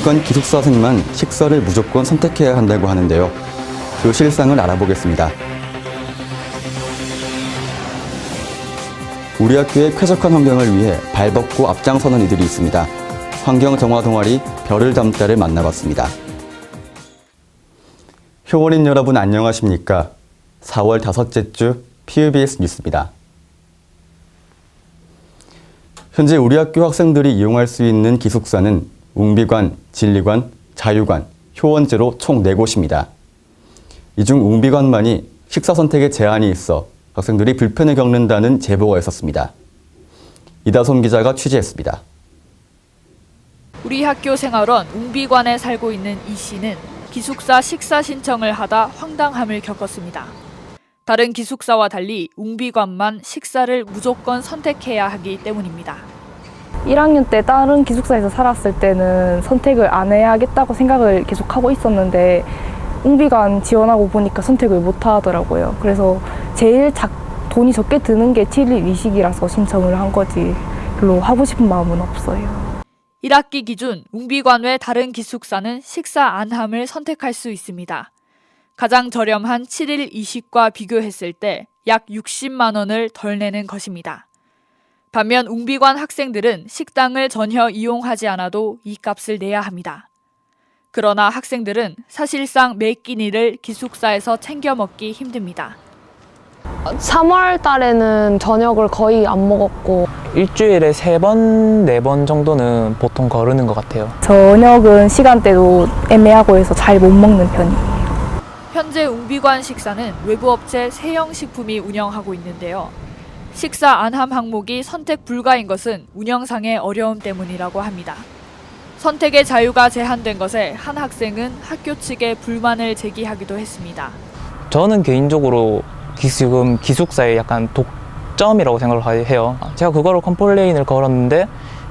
웅비관 기숙사생만 식사를 무조건 선택해야 한다고 하는데요. 그 실상을 알아보겠습니다. 우리 학교의 쾌적한 환경을 위해 발벗고 앞장서는 이들이 있습니다. 환경정화 동아리 별을 담다를 만나봤습니다. 효원인 여러분 안녕하십니까? 4월 5째 주 PUBS 뉴스입니다. 현재 우리 학교 학생들이 이용할 수 있는 기숙사는 웅비관, 진리관, 자유관, 효원제로 총 4곳입니다. 이 중 웅비관만이 식사 선택에 제한이 있어 학생들이 불편을 겪는다는 제보가 있었습니다. 이다솜 기자가 취재했습니다. 우리 학교 생활원 웅비관에 살고 있는 이 씨는 기숙사 식사 신청을 하다 황당함을 겪었습니다. 다른 기숙사와 달리 웅비관만 식사를 무조건 선택해야 하기 때문입니다. 1학년 때 다른 기숙사에서 살았을 때는 선택을 안 해야겠다고 생각을 계속 하고 있었는데 웅비관 지원하고 보니까 선택을 못 하더라고요. 그래서 제일 돈이 적게 드는 게 7일 이식이라서 신청을 한 거지 별로 하고 싶은 마음은 없어요. 1학기 기준 웅비관 외 다른 기숙사는 식사 안함을 선택할 수 있습니다. 가장 저렴한 7일 이식과 비교했을 때 약 60만 원을 덜 내는 것입니다. 반면 웅비관 학생들은 식당을 전혀 이용하지 않아도 이 값을 내야 합니다. 그러나 학생들은 사실상 매 끼니를 기숙사에서 챙겨 먹기 힘듭니다. 3월 달에는 저녁을 거의 안 먹었고 일주일에 3번, 4번 정도는 보통 거르는 것 같아요. 저녁은 시간대도 애매하고 해서 잘 못 먹는 편이에요. 현재 웅비관 식사는 외부 업체 세영식품이 운영하고 있는데요. 식사 안함 항목이 선택 불가인 것은 운영상의 어려움 때문이라고 합니다. 선택의 자유가 제한된 것에 한 학생은 학교 측에 불만을 제기하기도 했습니다. 저는 개인적으로 지금 기숙사의 약간 독점이라고 생각을 해요. 제가 그거를 컴플레인을 걸었는데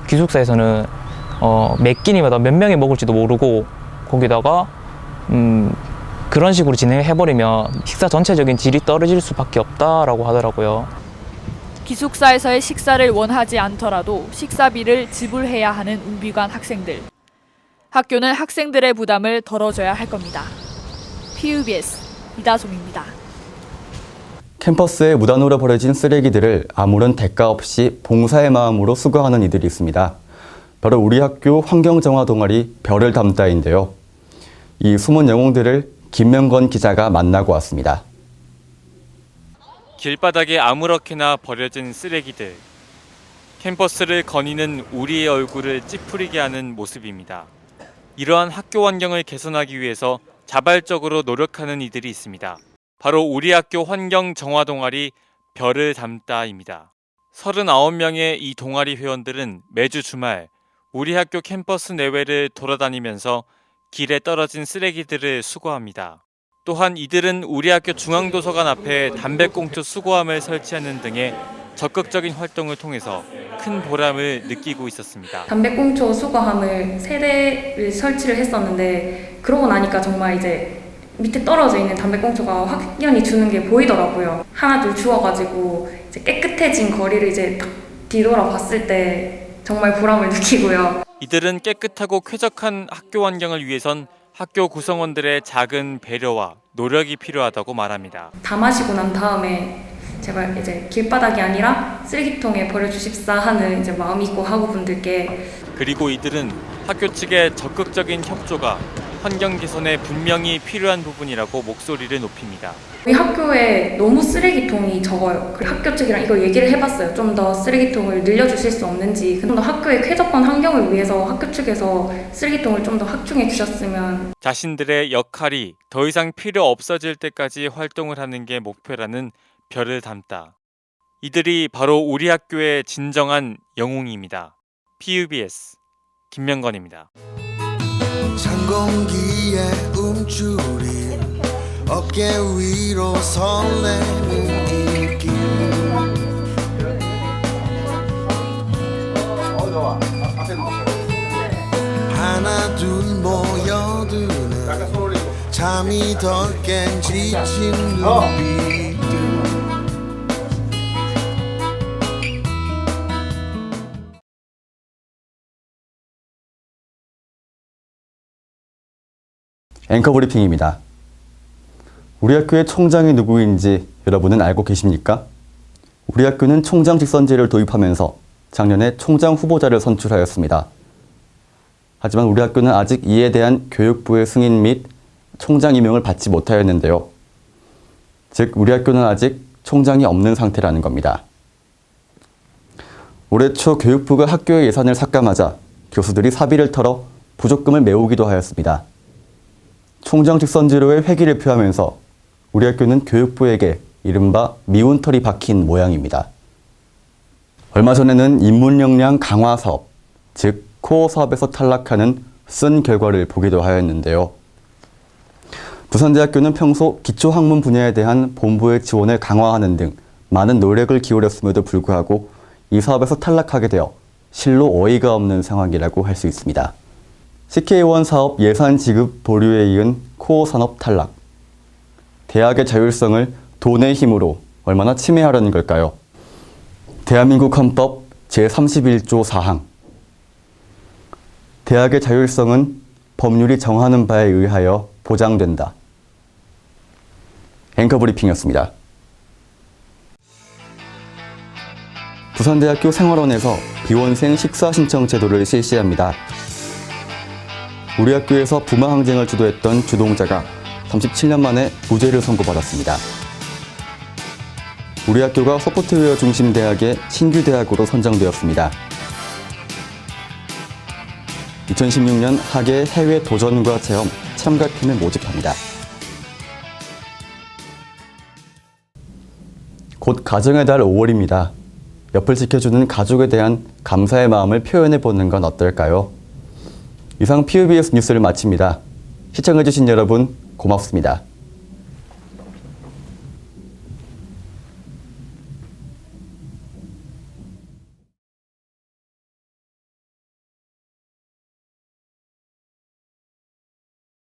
기숙사에서는 몇 끼니마다 몇 명이 먹을지도 모르고 거기다가 그런 식으로 진행해버리면 식사 전체적인 질이 떨어질 수밖에 없다라고 하더라고요. 기숙사에서의 식사를 원하지 않더라도 식사비를 지불해야 하는 웅비관 학생들. 학교는 학생들의 부담을 덜어줘야 할 겁니다. PUBS 이다솜입니다. 캠퍼스에 무단으로 버려진 쓰레기들을 아무런 대가 없이 봉사의 마음으로 수거하는 이들이 있습니다. 바로 우리 학교 환경정화 동아리 별을 담다인데요. 이 숨은 영웅들을 김명건 기자가 만나고 왔습니다. 길바닥에 아무렇게나 버려진 쓰레기들. 캠퍼스를 거니는 우리의 얼굴을 찌푸리게 하는 모습입니다. 이러한 학교 환경을 개선하기 위해서 자발적으로 노력하는 이들이 있습니다. 바로 우리 학교 환경 정화 동아리 별을 담다입니다. 39명의 이 동아리 회원들은 매주 주말 우리 학교 캠퍼스 내외를 돌아다니면서 길에 떨어진 쓰레기들을 수거합니다. 또한 이들은 우리 학교 중앙도서관 앞에 담배꽁초 수거함을 설치하는 등의 적극적인 활동을 통해서 큰 보람을 느끼고 있었습니다. 담배꽁초 수거함을 3대를 설치를 했었는데 그러고 나니까 정말 이제 밑에 떨어져 있는 담배꽁초가 확연히 주는 게 보이더라고요. 하나둘 주워가지고 이제 깨끗해진 거리를 이제 딱 뒤돌아봤을 때 정말 보람을 느끼고요. 이들은 깨끗하고 쾌적한 학교 환경을 위해선 학교 구성원들의 작은 배려와 노력이 필요하다고 말합니다. 다 마시고 난 다음에 제발 이제 길바닥이 아니라 쓰레기통에 버려주십사 하는 이제 마음 있고 학우분들께. 그리고 이들은 학교 측의 적극적인 협조가 환경 개선에 분명히 필요한 부분이라고 목소리를 높입니다. 우리 학교에 너무 쓰레기통이 적어요. 그리고 학교 측이랑 이걸 얘기를 해봤어요. 좀 더 쓰레기통을 늘려주실 수 없는지. 좀 더 학교의 쾌적한 환경을 위해서 학교 측에서 쓰레기통을 좀 더 확충해 주셨으면. 자신들의 역할이 더 이상 필요 없어질 때까지 활동을 하는 게 목표라는 별을 담다. 이들이 바로 우리 학교의 진정한 영웅입니다. PUBS 김명건입니다. 찬 공기에 움츠린 어깨 위로 설레는 입길 하나 둘 모여드는 잠이 덜 깬 지친 눈빛들 앵커 브리핑입니다. 우리 학교의 총장이 누구인지 여러분은 알고 계십니까? 우리 학교는 총장 직선제를 도입하면서 작년에 총장 후보자를 선출하였습니다. 하지만 우리 학교는 아직 이에 대한 교육부의 승인 및 총장 임명을 받지 못하였는데요. 즉, 우리 학교는 아직 총장이 없는 상태라는 겁니다. 올해 초 교육부가 학교의 예산을 삭감하자 교수들이 사비를 털어 부족금을 메우기도 하였습니다. 총장 직선제로의 회기를 표하면서 우리 학교는 교육부에게 이른바 미운 털이 박힌 모양입니다. 얼마 전에는 인문 역량 강화 사업, 즉 코어 사업에서 탈락하는 쓴 결과를 보기도 하였는데요. 부산대학교는 평소 기초학문 분야에 대한 본부의 지원을 강화하는 등 많은 노력을 기울였음에도 불구하고 이 사업에서 탈락하게 되어 실로 어이가 없는 상황이라고 할 수 있습니다. CK1 사업 예산 지급 보류에 이은 코어 산업 탈락. 대학의 자율성을 돈의 힘으로 얼마나 침해하려는 걸까요? 대한민국 헌법 제31조 4항. 대학의 자율성은 법률이 정하는 바에 의하여 보장된다. 앵커 브리핑이었습니다. 부산대학교 생활원에서 비원생 식사 신청 제도를 실시합니다. 우리 학교에서 부마 항쟁을 주도했던 주동자가 37년 만에 무죄를 선고받았습니다. 우리 학교가 소프트웨어 중심 대학의 신규 대학으로 선정되었습니다. 2016년 학예 해외 도전과 체험 참가팀을 모집합니다. 곧 가정의 달 5월입니다. 옆을 지켜주는 가족에 대한 감사의 마음을 표현해보는 건 어떨까요? 이상 PUBS 뉴스를 마칩니다. 시청해주신 여러분 고맙습니다.